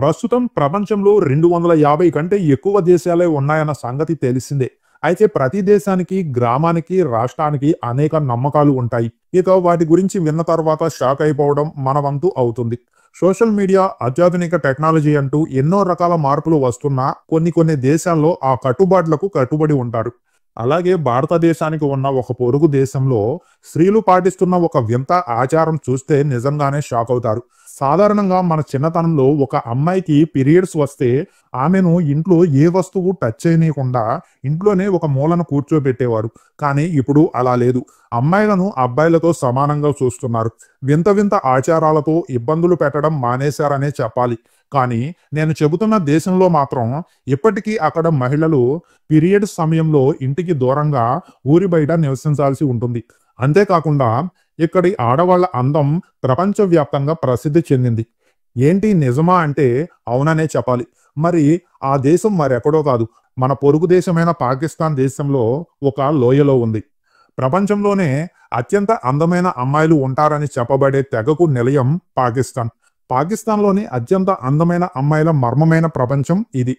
ప్రస్తుతం ప్రపంచంలో 250 కంటే ఎక్కువ దేశాలే ఉన్నాయన్న సంగతి తెలిసిందే. అయితే ప్రతి దేశానికి, గ్రామానికి, రాష్ట్రానికి అనేక నమ్మకాలు ఉంటాయి. ఇక వాటి గురించి విన్న తర్వాత షాక్ అయిపోవడం మన వంతు అవుతుంది. సోషల్ మీడియా, అత్యాధునిక టెక్నాలజీ అంటూ ఎన్నో రకాల మార్పులు వస్తున్నా కొన్ని దేశాల్లో ఆ కట్టుబాట్లకు కట్టుబడి ఉంటారు. అలాగే భారతదేశానికి ఉన్న ఒక పొరుగు దేశంలో స్త్రీలు పాటిస్తున్న ఒక వింత ఆచారం చూస్తే నిజంగానే షాక్ అవుతారు. సాధారణంగా మన చిన్నతనంలో ఒక అమ్మాయికి పీరియడ్స్ వస్తే ఆమెను ఇంట్లో ఏ వస్తువు టచ్ చేయనీయకుండా ఇంట్లోనే ఒక మూలన కూర్చోబెట్టేవారు. కానీ ఇప్పుడు అలా లేదు. అమ్మాయిలను అబ్బాయిలతో సమానంగా చూస్తున్నారు. వింత వింత ఆచారాలతో ఇబ్బందులు పెట్టడం మానేశారనే చెప్పాలి. కానీ నేను చెబుతున్న దేశంలో మాత్రం ఇప్పటికీ అక్కడ మహిళలు పీరియడ్స్ సమయంలో ఇంటికి దూరంగా ఊరి బయట నివసించాల్సి ఉంటుంది. అంతేకాకుండా ఇక్కడి ఆడవాళ్ల అందం ప్రపంచవ్యాప్తంగా ప్రసిద్ధి చెందింది. ఏంటి నిజమా అంటే అవుననే చెప్పాలి. మరి ఆ దేశం మరెక్కడో కాదు, మన పొరుగు దేశమైన పాకిస్తాన్ దేశంలో ఒక లోయలో ఉంది. ప్రపంచంలోనే అత్యంత అందమైన అమ్మాయిలు ఉంటారని చెప్పబడే తెగకు నిలయం పాకిస్తాన్. పాకిస్తాన్లోని అత్యంత అందమైన అమ్మాయిల మర్మమైన ప్రపంచం ఇది.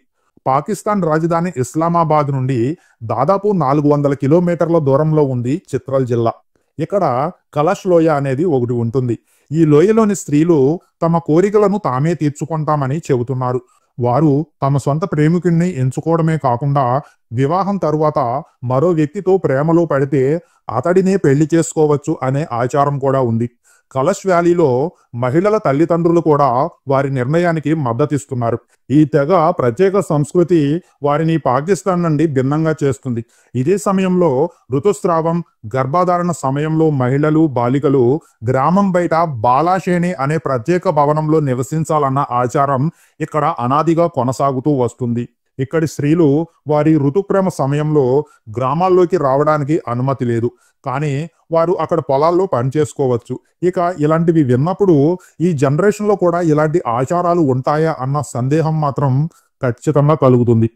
పాకిస్తాన్ రాజధాని ఇస్లామాబాద్ నుండి దాదాపు 400 కిలోమీటర్ల దూరంలో ఉంది చిత్రల్ జిల్లా. ఇక్కడ కలష్ లోయ అనేది ఒకటి ఉంటుంది. ఈ లోయలోని స్త్రీలు తమ కోరికలను తామే తీర్చుకుంటామని చెబుతున్నారు. వారు తమ సొంత ప్రేమికుడిని ఎంచుకోవడమే కాకుండా వివాహం తరువాత మరో వ్యక్తితో ప్రేమలో పడితే అతడినే పెళ్లి చేసుకోవచ్చు అనే ఆచారం కూడా ఉంది. కలష్ వ్యాలీలో మహిళల తల్లిదండ్రులు కూడా వారి నిర్ణయానికి మద్దతిస్తున్నారు. ఈ తెగ ప్రత్యేక సంస్కృతి వారిని పాకిస్తాన్ నుండి భిన్నంగా చేస్తుంది. ఇదే సమయంలో ఋతుస్రావం, గర్భధారణ సమయంలో మహిళలు, బాలికలు గ్రామం బయట బాలాషేణి అనే ప్రత్యేక భవనంలో నివసించాలన్న ఆచారం ఇక్కడ అనాదిగా కొనసాగుతూ వస్తుంది. ఇక్కడి స్త్రీలు వారి ఋతుక్రమ సమయంలో గ్రామాల్లోకి రావడానికి అనుమతి లేదు. కానీ వారు అక్కడ పొలాల్లో పనిచేసుకోవచ్చు. ఇక ఇలాంటివి విన్నప్పుడు ఈ జనరేషన్లో కూడా ఇలాంటి ఆచారాలు ఉంటాయా అన్న సందేహం మాత్రం ఖచ్చితంగా కలుగుతుంది.